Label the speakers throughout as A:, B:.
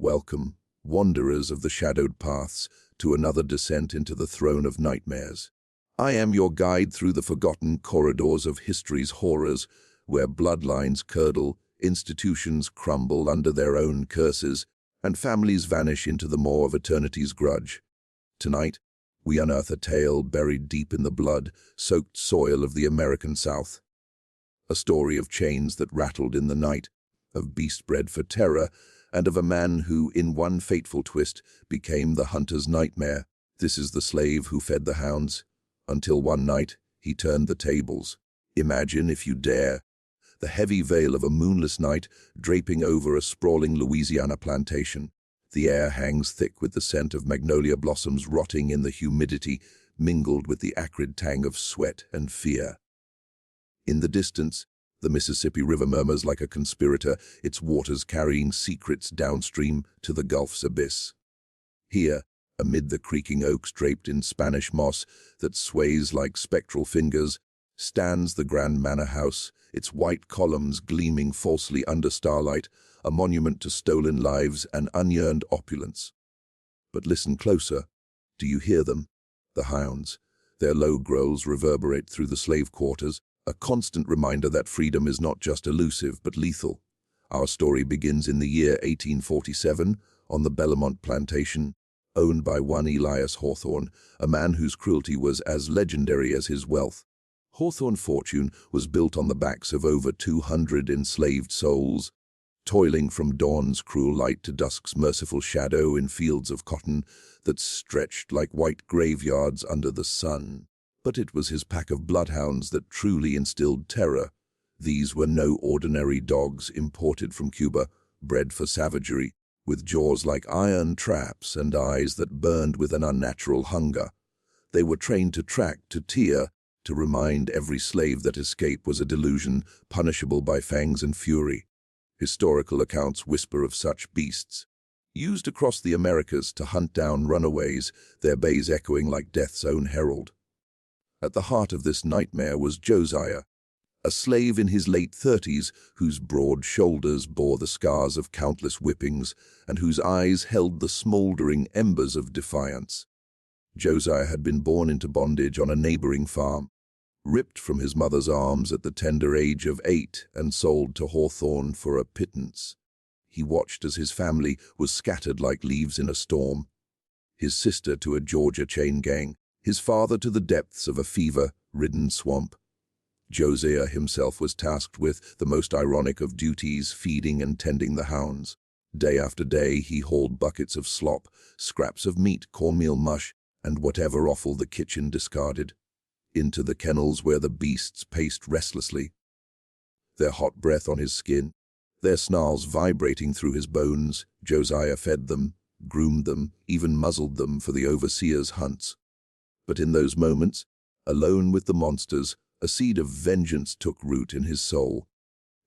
A: Welcome, wanderers of the shadowed paths, to another descent into the throne of nightmares. I am your guide through the forgotten corridors of history's horrors, where bloodlines curdle, institutions crumble under their own curses, and families vanish into the maw of eternity's grudge. Tonight, we unearth a tale buried deep in the blood-soaked soil of the American South. A story of chains that rattled in the night, of beast bred for terror, and of a man who, in one fateful twist, became the hunter's nightmare. This is the slave who fed the hounds, until one night he turned the tables. Imagine, if you dare, the heavy veil of a moonless night draping over a sprawling Louisiana plantation. The air hangs thick with the scent of magnolia blossoms rotting in the humidity, mingled with the acrid tang of sweat and fear. In the distance, the Mississippi River murmurs like a conspirator, its waters carrying secrets downstream to the Gulf's abyss. Here, amid the creaking oaks draped in Spanish moss that sways like spectral fingers, stands the grand manor house, its white columns gleaming falsely under starlight, a monument to stolen lives and unearned opulence. But listen closer. Do you hear them? The hounds. Their low growls reverberate through the slave quarters, a constant reminder that freedom is not just elusive but lethal. Our story begins in the year 1847 on the Bellamont plantation, owned by one Elias Hawthorne, a man whose cruelty was as legendary as his wealth. Hawthorne's fortune was built on the backs of over 200 enslaved souls, toiling from dawn's cruel light to dusk's merciful shadow in fields of cotton that stretched like white graveyards under the sun. But it was his pack of bloodhounds that truly instilled terror. These were no ordinary dogs imported from Cuba, bred for savagery, with jaws like iron traps and eyes that burned with an unnatural hunger. They were trained to track, to tear, to remind every slave that escape was a delusion, punishable by fangs and fury. Historical accounts whisper of such beasts, used across the Americas to hunt down runaways, their bays echoing like death's own herald. At the heart of this nightmare was Josiah, a slave in his late 30s whose broad shoulders bore the scars of countless whippings and whose eyes held the smoldering embers of defiance. Josiah had been born into bondage on a neighboring farm, ripped from his mother's arms at the tender age of 8 and sold to Hawthorne for a pittance. He watched as his family was scattered like leaves in a storm, his sister to a Georgia chain gang, his father to the depths of a fever-ridden swamp. Josiah himself was tasked with the most ironic of duties, feeding and tending the hounds. Day after day he hauled buckets of slop, scraps of meat, cornmeal mush, and whatever offal the kitchen discarded, into the kennels where the beasts paced restlessly, their hot breath on his skin, their snarls vibrating through his bones. Josiah fed them, groomed them, even muzzled them for the overseer's hunts. But in those moments, alone with the monsters, a seed of vengeance took root in his soul.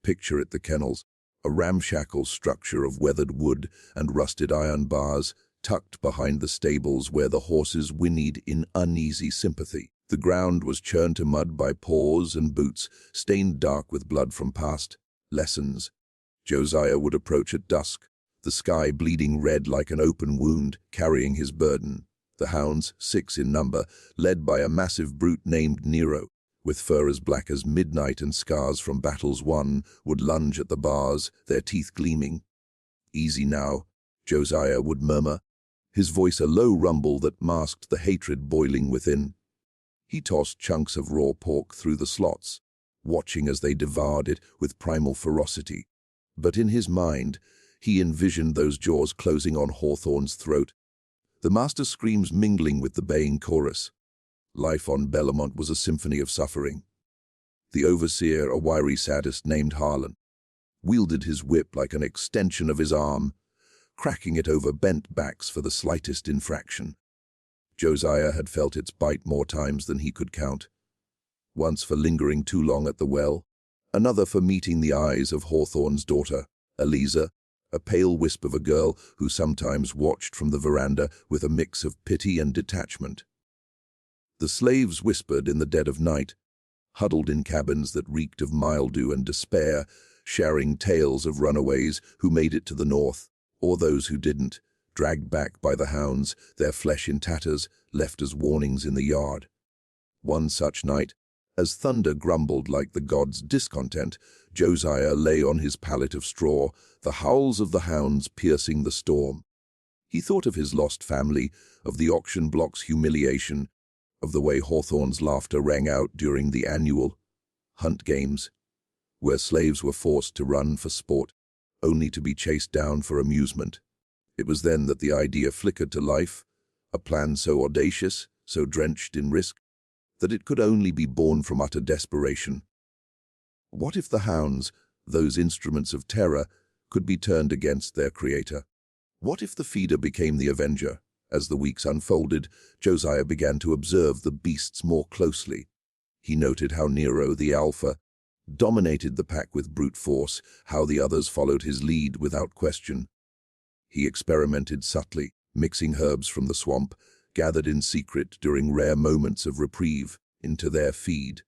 A: Picture it: the kennels, a ramshackle structure of weathered wood and rusted iron bars, tucked behind the stables where the horses whinnied in uneasy sympathy. The ground was churned to mud by paws and boots, stained dark with blood from past lessons. Josiah would approach at dusk, the sky bleeding red like an open wound, carrying his burden. The hounds, 6 in number, led by a massive brute named Nero, with fur as black as midnight and scars from battles won, would lunge at the bars, their teeth gleaming. "Easy now," Josiah would murmur, his voice a low rumble that masked the hatred boiling within. He tossed chunks of raw pork through the slots, watching as they devoured it with primal ferocity. But in his mind, he envisioned those jaws closing on Hawthorne's throat, the master's screams mingling with the baying chorus. Life on Bellamont was a symphony of suffering. The overseer, a wiry sadist named Harlan, wielded his whip like an extension of his arm, cracking it over bent backs for the slightest infraction. Josiah had felt its bite more times than he could count. Once for lingering too long at the well, another for meeting the eyes of Hawthorne's daughter, Eliza, a pale wisp of a girl who sometimes watched from the veranda with a mix of pity and detachment. The slaves whispered in the dead of night, huddled in cabins that reeked of mildew and despair, sharing tales of runaways who made it to the north, or those who didn't, dragged back by the hounds, their flesh in tatters, left as warnings in the yard. One such night, as thunder grumbled like the gods' discontent, Josiah lay on his pallet of straw, the howls of the hounds piercing the storm. He thought of his lost family, of the auction block's humiliation, of the way Hawthorne's laughter rang out during the annual hunt games, where slaves were forced to run for sport, only to be chased down for amusement. It was then that the idea flickered to life, a plan so audacious, so drenched in risk, that it could only be born from utter desperation. What if the hounds, those instruments of terror, could be turned against their creator? What if the feeder became the avenger? As the weeks unfolded, Josiah began to observe the beasts more closely. He noted how Nero, the alpha, dominated the pack with brute force, how the others followed his lead without question. He experimented subtly, mixing herbs from the swamp, gathered in secret during rare moments of reprieve, into their feed.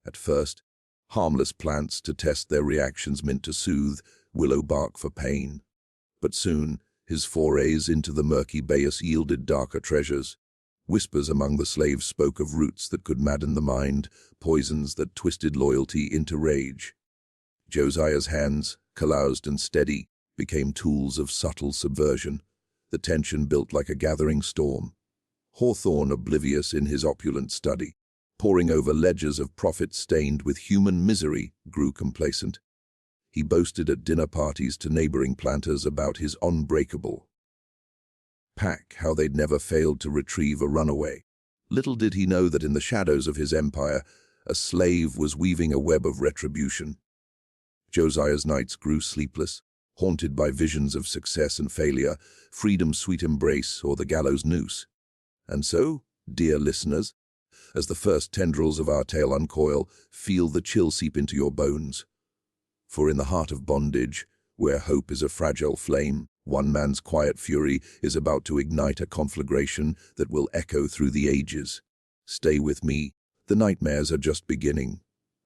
A: At first, harmless plants to test their reactions meant to soothe, willow bark for pain. But soon, his forays into the murky bayous yielded darker treasures. Whispers among the slaves spoke of roots that could madden the mind, poisons that twisted loyalty into rage. Josiah's hands, calloused and steady, became tools of subtle subversion. The tension built like a gathering storm. Hawthorne, oblivious in his opulent study, poring over ledgers of profit stained with human misery, grew complacent. He boasted at dinner parties to neighboring planters about his unbreakable pack, how they'd never failed to retrieve a runaway. Little did he know that in the shadows of his empire, a slave was weaving a web of retribution. Josiah's nights grew sleepless, haunted by visions of success and failure, freedom's sweet embrace or the gallows noose. And so, dear listeners, as the first tendrils of our tale uncoil, feel the chill seep into your bones. For in the heart of bondage, where hope is a fragile flame, one man's quiet fury is about to ignite a conflagration that will echo through the ages. Stay with me, the nightmares are just beginning.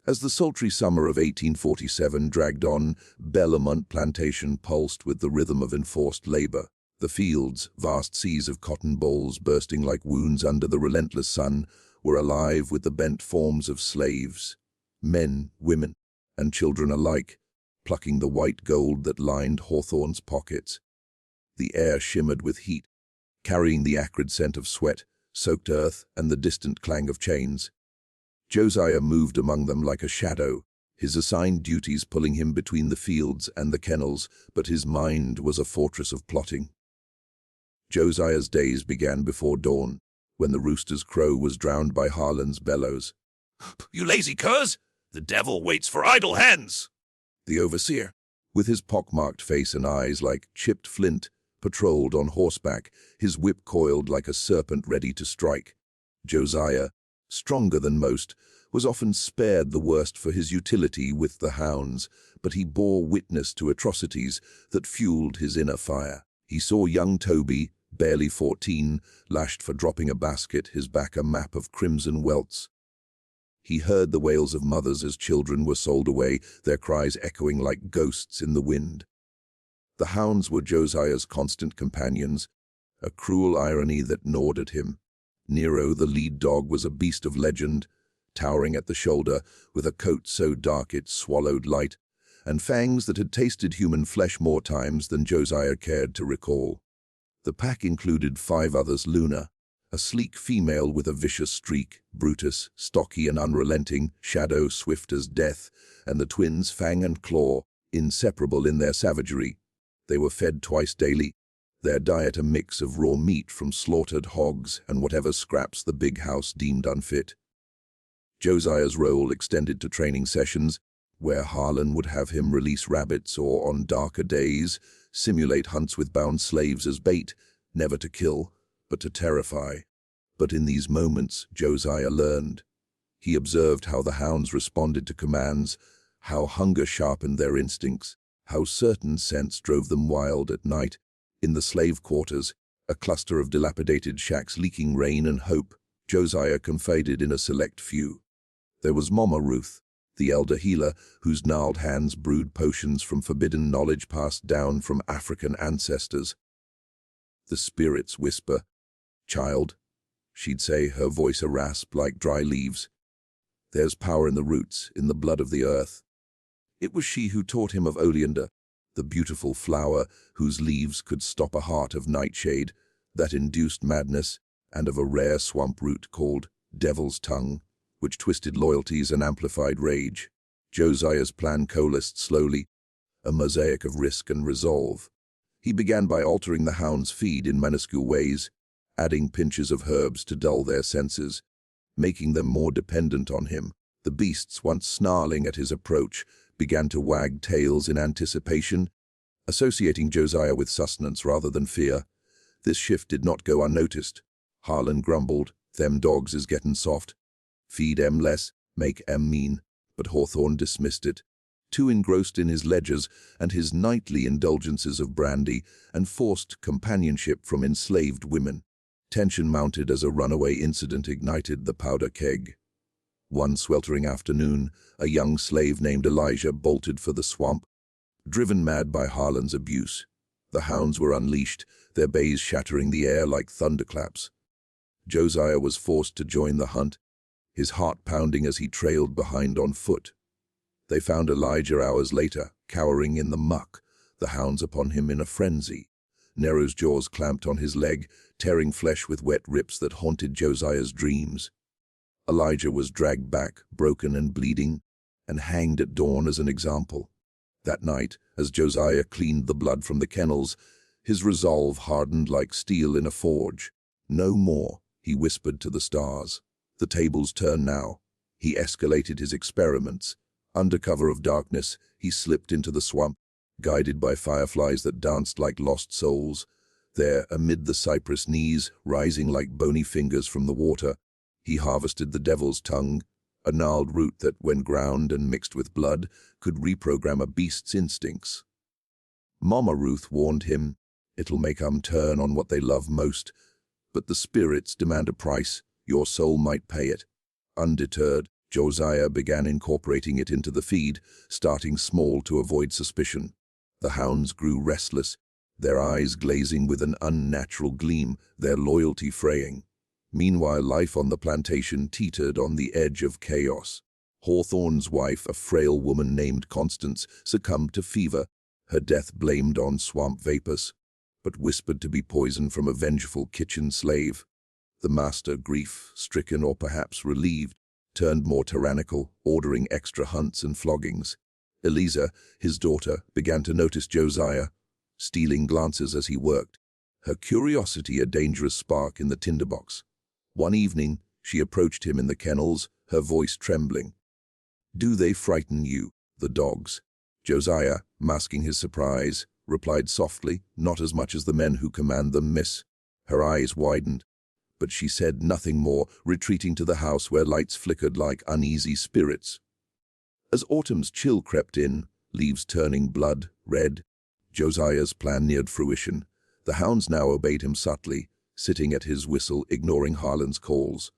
A: As the sultry summer of 1847 dragged on, Bellamont plantation pulsed with the rhythm of enforced labor. The fields, vast seas of cotton bolls bursting like wounds under the relentless sun, were alive with the bent forms of slaves, men, women, and children alike, plucking the white gold that lined Hawthorne's pockets. The air shimmered with heat, carrying the acrid scent of sweat, soaked earth, and the distant clang of chains. Josiah moved among them like a shadow, his assigned duties pulling him between the fields and the kennels, but his mind was a fortress of plotting. Josiah's days began before dawn, when the rooster's crow was drowned by Harlan's bellows.
B: "You lazy curs! The devil waits for idle hands!"
A: The overseer, with his pockmarked face and eyes like chipped flint, patrolled on horseback, his whip coiled like a serpent ready to strike. Josiah, stronger than most, was often spared the worst for his utility with the hounds, but he bore witness to atrocities that fueled his inner fire. He saw young Toby, barely 14, lashed for dropping a basket, his back a map of crimson welts. He heard the wails of mothers as children were sold away, their cries echoing like ghosts in the wind. The hounds were Josiah's constant companions, a cruel irony that gnawed at him. Nero, the lead dog, was a beast of legend, towering at the shoulder, with a coat so dark it swallowed light, and fangs that had tasted human flesh more times than Josiah cared to recall. The pack included 5 others: Luna, a sleek female with a vicious streak; Brutus, stocky and unrelenting; Shadow, swift as death; and the twins, Fang and Claw, inseparable in their savagery. They were fed twice daily, their diet a mix of raw meat from slaughtered hogs and whatever scraps the big house deemed unfit. Josiah's role extended to training sessions, where Harlan would have him release rabbits or, on darker days, simulate hunts with bound slaves as bait, never to kill, but to terrify. But in these moments, Josiah learned. He observed how the hounds responded to commands, how hunger sharpened their instincts, how certain scents drove them wild at night. In the slave quarters, a cluster of dilapidated shacks leaking rain and hope, Josiah confided in a select few. There was Mama Ruth, the elder healer whose gnarled hands brewed potions from forbidden knowledge passed down from African ancestors. The spirits whisper, "Child," she'd say, her voice a rasp like dry leaves. "There's power in the roots, in the blood of the earth." It was she who taught him of oleander, the beautiful flower whose leaves could stop a heart of nightshade that induced madness, and of a rare swamp root called devil's tongue, which twisted loyalties and amplified rage. Josiah's plan coalesced slowly, a mosaic of risk and resolve. He began by altering the hounds' feed in minuscule ways, adding pinches of herbs to dull their senses, making them more dependent on him. The beasts, once snarling at his approach, began to wag tails in anticipation, associating Josiah with sustenance rather than fear. This shift did not go unnoticed. Harlan grumbled, "Them dogs is getting soft. Feed 'em less, make 'em mean." But Hawthorne dismissed it, too engrossed in his ledgers and his nightly indulgences of brandy and forced companionship from enslaved women. Tension mounted as a runaway incident ignited the powder keg. One sweltering afternoon, a young slave named Elijah bolted for the swamp, driven mad by Harlan's abuse. The hounds were unleashed, their bays shattering the air like thunderclaps. Josiah was forced to join the hunt, his heart pounding as he trailed behind on foot. They found Elijah hours later, cowering in the muck, the hounds upon him in a frenzy. Nero's jaws clamped on his leg, tearing flesh with wet rips that haunted Josiah's dreams. Elijah was dragged back, broken and bleeding, and hanged at dawn as an example. That night, as Josiah cleaned the blood from the kennels, his resolve hardened like steel in a forge. "No more," he whispered to the stars. "The tables turn now." He escalated his experiments. Under cover of darkness, he slipped into the swamp, guided by fireflies that danced like lost souls. There, amid the cypress knees, rising like bony fingers from the water, he harvested the devil's tongue, a gnarled root that, when ground and mixed with blood, could reprogram a beast's instincts. Mama Ruth warned him, "It'll make 'em turn on what they love most. But the spirits demand a price. Your soul might pay it." Undeterred, Josiah began incorporating it into the feed, starting small to avoid suspicion. The hounds grew restless, their eyes glazing with an unnatural gleam, their loyalty fraying. Meanwhile, life on the plantation teetered on the edge of chaos. Hawthorne's wife, a frail woman named Constance, succumbed to fever, her death blamed on swamp vapors, but whispered to be poison from a vengeful kitchen slave. The master, grief-stricken or perhaps relieved, turned more tyrannical, ordering extra hunts and floggings. Eliza, his daughter, began to notice Josiah, stealing glances as he worked, her curiosity a dangerous spark in the tinderbox. One evening, she approached him in the kennels, her voice trembling. "Do they frighten you, the dogs?" Josiah, masking his surprise, replied softly, "Not as much as the men who command them, miss." Her eyes widened, but she said nothing more, retreating to the house where lights flickered like uneasy spirits. As autumn's chill crept in, leaves turning blood red, Josiah's plan neared fruition. The hounds now obeyed him subtly, sitting at his whistle, ignoring Harlan's calls.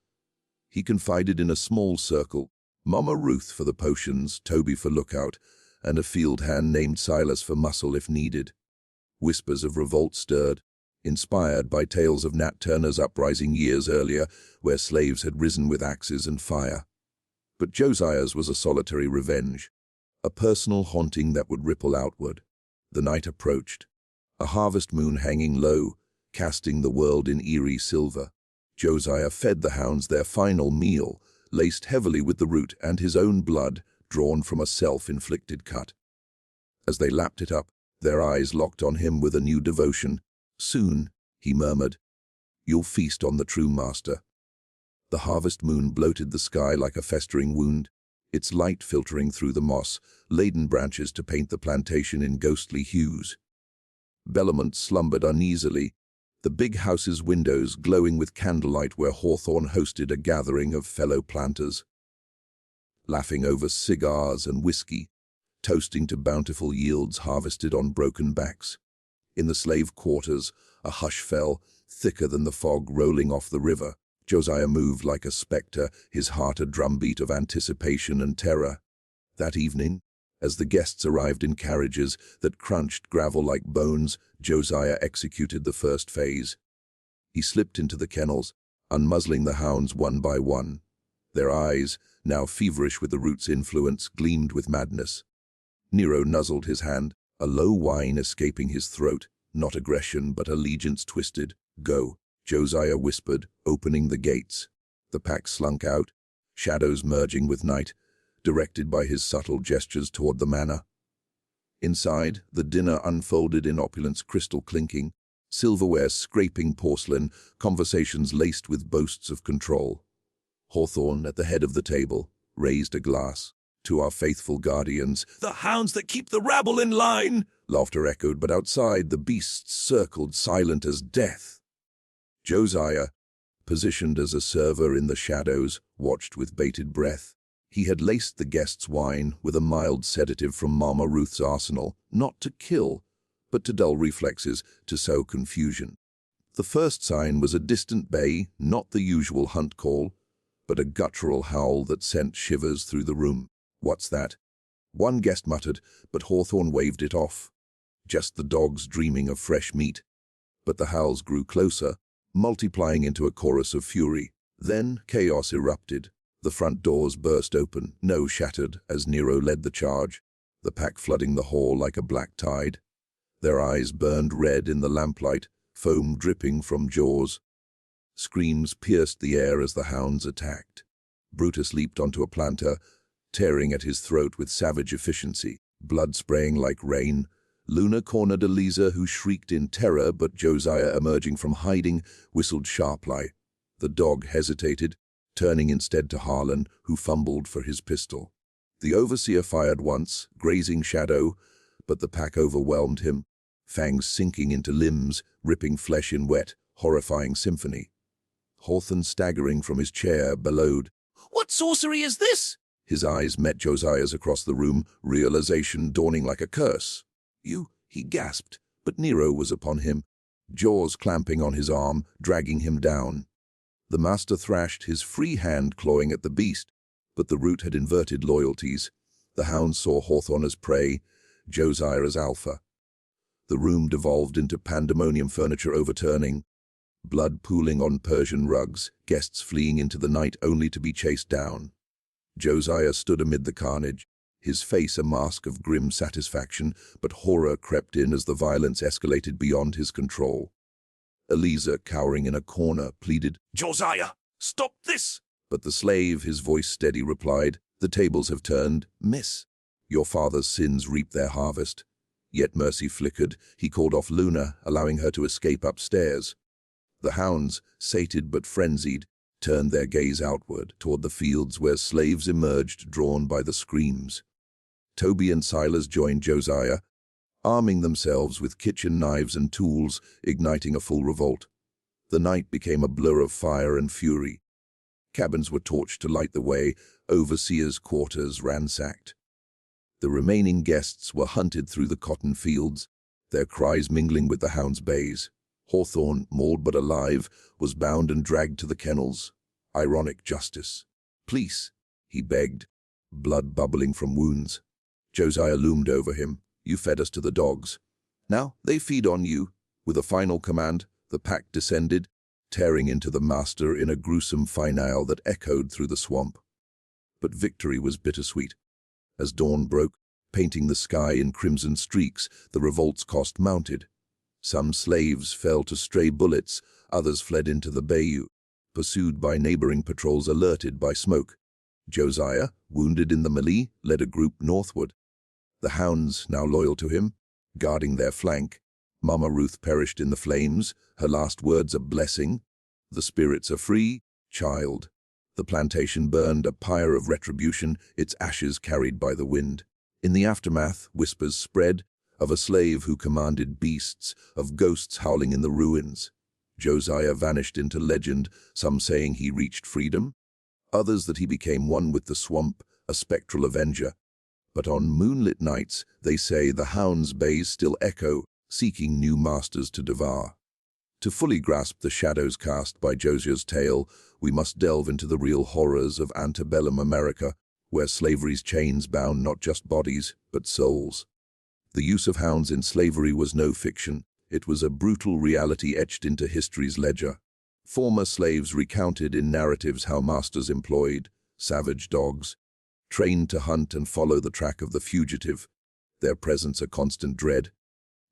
A: He confided in a small circle, Mama Ruth for the potions, Toby for lookout, and a field hand named Silas for muscle if needed. Whispers of revolt stirred, inspired by tales of Nat Turner's uprising years earlier, where slaves had risen with axes and fire. But Josiah's was a solitary revenge, a personal haunting that would ripple outward. The night approached, a harvest moon hanging low, casting the world in eerie silver. Josiah fed the hounds their final meal, laced heavily with the root and his own blood, drawn from a self-inflicted cut. As they lapped it up, their eyes locked on him with a new devotion. "Soon," he murmured, "you'll feast on the true master." The harvest moon bloated the sky like a festering wound, its light filtering through the moss-laden branches to paint the plantation in ghostly hues. Bellamont slumbered uneasily, the big house's windows glowing with candlelight where Hawthorne hosted a gathering of fellow planters. Laughing over cigars and whiskey, toasting to bountiful yields harvested on broken backs. In the slave quarters, a hush fell, thicker than the fog rolling off the river. Josiah moved like a spectre, his heart a drumbeat of anticipation and terror. That evening, as the guests arrived in carriages that crunched gravel like bones, Josiah executed the first phase. He slipped into the kennels, unmuzzling the hounds one by one. Their eyes, now feverish with the root's influence, gleamed with madness. Nero nuzzled his hand, a low whine escaping his throat, not aggression but allegiance twisted. "Go," Josiah whispered, opening the gates. The pack slunk out, shadows merging with night, directed by his subtle gestures toward the manor. Inside, the dinner unfolded in opulence, crystal clinking, silverware scraping porcelain, conversations laced with boasts of control. Hawthorne, at the head of the table, raised a glass. "To our faithful guardians."
B: The hounds that keep the rabble in line!
A: Laughter echoed, but outside the beasts circled, silent as death. Josiah, positioned as a server in the shadows, watched with bated breath. He had laced the guests' wine with a mild sedative from Mama Ruth's arsenal, not to kill, but to dull reflexes, to sow confusion. The first sign was a distant bay, not the usual hunt call, but a guttural howl that sent shivers through the room. "What's that?" one guest muttered, but Hawthorne waved it off. Just the dogs dreaming of fresh meat. But the howls grew closer, multiplying into a chorus of fury. Then chaos erupted. The front doors burst open, no shattered, as Nero led the charge, the pack flooding the hall like a black tide. Their eyes burned red in the lamplight, foam dripping from jaws. Screams pierced the air as the hounds attacked. Brutus leaped onto a planter, tearing at his throat with savage efficiency, blood spraying like rain. Luna cornered Eliza, who shrieked in terror, but Josiah, emerging from hiding, whistled sharply. The dog hesitated, turning instead to Harlan, who fumbled for his pistol. The overseer fired once, grazing Shadow, but the pack overwhelmed him, fangs sinking into limbs, ripping flesh in wet, horrifying symphony. Hawthorne, staggering from his chair, bellowed,
B: What sorcery is this?
A: His eyes met Josiah's across the room, realization dawning like a curse. "You," he gasped, but Nero was upon him, jaws clamping on his arm, dragging him down. The master thrashed, his free hand clawing at the beast, but the root had inverted loyalties. The hounds saw Hawthorne as prey, Josiah as alpha. The room devolved into pandemonium, furniture overturning, blood pooling on Persian rugs, guests fleeing into the night only to be chased down. Josiah stood amid the carnage, his face a mask of grim satisfaction, but horror crept in as the violence escalated beyond his control. Eliza, cowering in a corner, pleaded,
B: Josiah, stop this!
A: But the slave, his voice steady, replied, "The tables have turned, miss. Your father's sins reap their harvest." Yet mercy flickered. He called off Luna, allowing her to escape upstairs. The hounds, sated but frenzied, turned their gaze outward, toward the fields where slaves emerged, drawn by the screams. Toby and Silas joined Josiah, arming themselves with kitchen knives and tools, igniting a full revolt. The night became a blur of fire and fury. Cabins were torched to light the way, overseers' quarters ransacked. The remaining guests were hunted through the cotton fields, their cries mingling with the hounds' bays. Hawthorne, mauled but alive, was bound and dragged to the kennels. Ironic justice. "Please," he begged, blood bubbling from wounds. Josiah loomed over him. "You fed us to the dogs. Now they feed on you." With a final command, the pack descended, tearing into the master in a gruesome finale that echoed through the swamp. But victory was bittersweet. As dawn broke, painting the sky in crimson streaks, the revolt's cost mounted. Some slaves fell to stray bullets, others fled into the bayou, pursued by neighboring patrols alerted by smoke. Josiah, wounded in the melee, led a group northward. The hounds, now loyal to him, guarding their flank. Mama Ruth perished in the flames, her last words a blessing. "The spirits are free, child." The plantation burned, a pyre of retribution, its ashes carried by the wind. In the aftermath, whispers spread, of a slave who commanded beasts, of ghosts howling in the ruins. Josiah vanished into legend, some saying he reached freedom, others that he became one with the swamp, a spectral avenger. But on moonlit nights, they say, the hounds' bays still echo, seeking new masters to devour. To fully grasp the shadows cast by Josiah's tale, we must delve into the real horrors of antebellum America, where slavery's chains bound not just bodies, but souls. The use of hounds in slavery was no fiction. It was a brutal reality etched into history's ledger. Former slaves recounted in narratives how masters employed savage dogs, trained to hunt and follow the track of the fugitive, their presence a constant dread.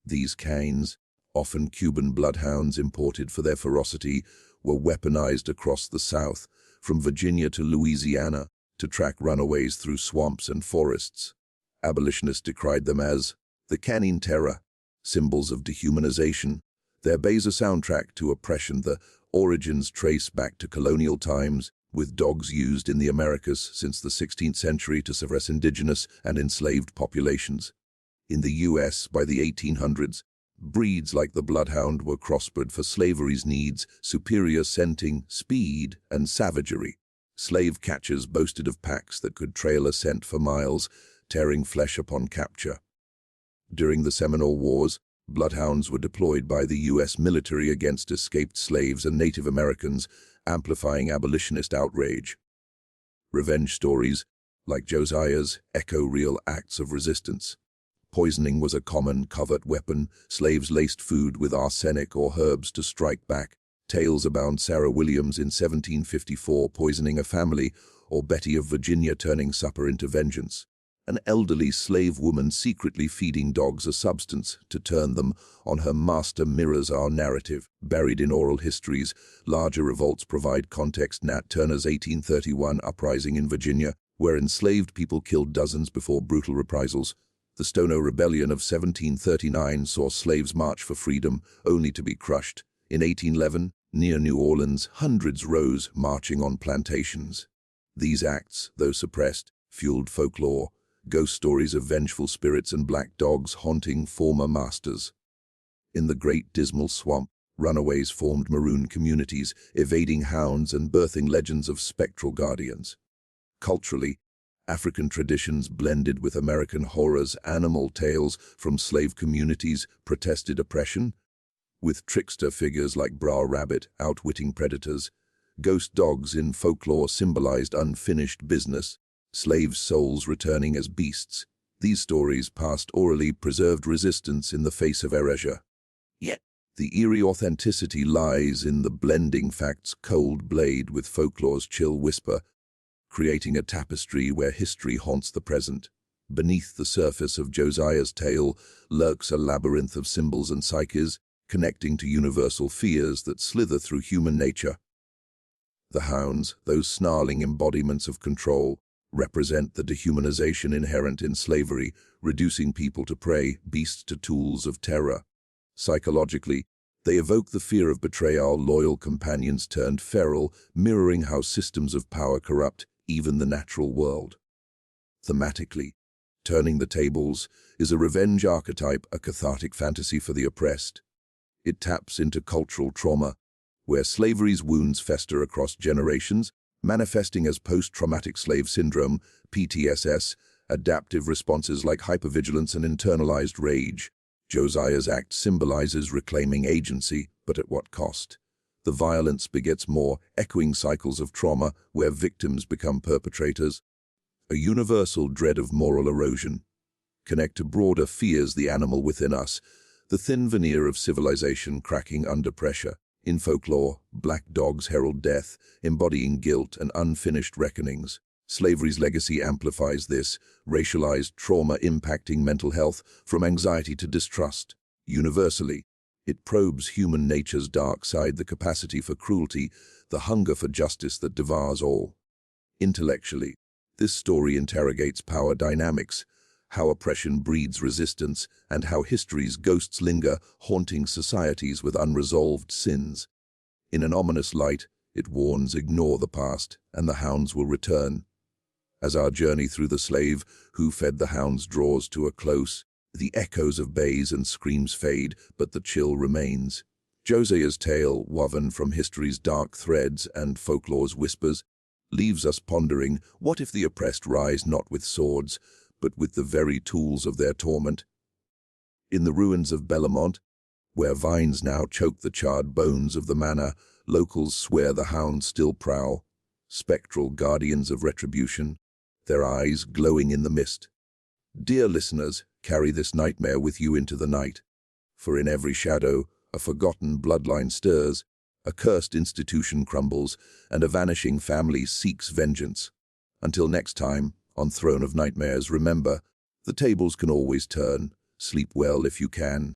A: These canes, often Cuban bloodhounds imported for their ferocity, were weaponized across the South, from Virginia to Louisiana, to track runaways through swamps and forests. Abolitionists decried them as the canine terror, symbols of dehumanization. Their bay's a soundtrack to oppression. The origins trace back to colonial times, with dogs used in the Americas since the 16th century to suppress indigenous and enslaved populations. In the U.S., by the 1800s, breeds like the bloodhound were crossbred for slavery's needs, superior scenting, speed, and savagery. Slave catchers boasted of packs that could trail a scent for miles, tearing flesh upon capture. During the Seminole Wars, bloodhounds were deployed by the U.S. military against escaped slaves and Native Americans, amplifying abolitionist outrage. Revenge stories, like Josiah's, echo real acts of resistance. Poisoning was a common covert weapon. Slaves laced food with arsenic or herbs to strike back. Tales abound: Sarah Williams in 1754 poisoning a family, or Betty of Virginia turning supper into vengeance. An elderly slave woman secretly feeding dogs a substance to turn them on her master mirrors our narrative. Buried in oral histories, larger revolts provide context. Nat Turner's 1831 uprising in Virginia, where enslaved people killed dozens before brutal reprisals. The Stono Rebellion of 1739 saw slaves march for freedom, only to be crushed. In 1811, near New Orleans, hundreds rose, marching on plantations. These acts, though suppressed, fueled folklore, ghost stories of vengeful spirits and black dogs haunting former masters. In the Great Dismal Swamp, runaways formed maroon communities, evading hounds and birthing legends of spectral guardians. Culturally, African traditions blended with American horrors. Animal tales from slave communities protested oppression, with trickster figures like Brer Rabbit outwitting predators. Ghost dogs in folklore symbolized unfinished business, slaves' souls returning as beasts. These stories, passed orally, preserved resistance in the face of erasure. Yet, the eerie authenticity lies in the blending fact's cold blade with folklore's chill whisper, creating a tapestry where history haunts the present. Beneath the surface of Josiah's tale lurks a labyrinth of symbols and psyches, connecting to universal fears that slither through human nature. The hounds, those snarling embodiments of control, represent the dehumanization inherent in slavery, reducing people to prey, beasts to tools of terror. Psychologically, they evoke the fear of betrayal. Loyal companions turned feral, mirroring how systems of power corrupt even the natural world. Thematically, Turning the Tables is a revenge archetype, a cathartic fantasy for the oppressed. It taps into cultural trauma, where slavery's wounds fester across generations, manifesting as post-traumatic slave syndrome, PTSS, adaptive responses like hypervigilance and internalized rage. Josiah's act symbolizes reclaiming agency, but at what cost? The violence begets more, echoing cycles of trauma where victims become perpetrators. A universal dread of moral erosion. Connect to broader fears: the animal within us, the thin veneer of civilization cracking under pressure. In folklore, black dogs herald death, embodying guilt and unfinished reckonings. Slavery's legacy amplifies this, racialized trauma impacting mental health, from anxiety to distrust. Universally, it probes human nature's dark side, the capacity for cruelty, the hunger for justice that devours all. Intellectually, this story interrogates power dynamics, how oppression breeds resistance, and how history's ghosts linger, haunting societies with unresolved sins. In an ominous light, it warns: ignore the past, and the hounds will return. As our journey through the slave who fed the hounds draws to a close, the echoes of bays and screams fade, but the chill remains. Josiah's tale, woven from history's dark threads and folklore's whispers, leaves us pondering: what if the oppressed rise not with swords, but with the very tools of their torment? In the ruins of Bellamont, where vines now choke the charred bones of the manor, locals swear the hounds still prowl, spectral guardians of retribution. their eyes glowing in the mist. Dear listeners, carry this nightmare with you into the night. For in every shadow, a forgotten bloodline stirs, a cursed institution crumbles, and a vanishing family seeks vengeance. Until next time, on Throne of Nightmares, remember, the tables can always turn. Sleep well if you can.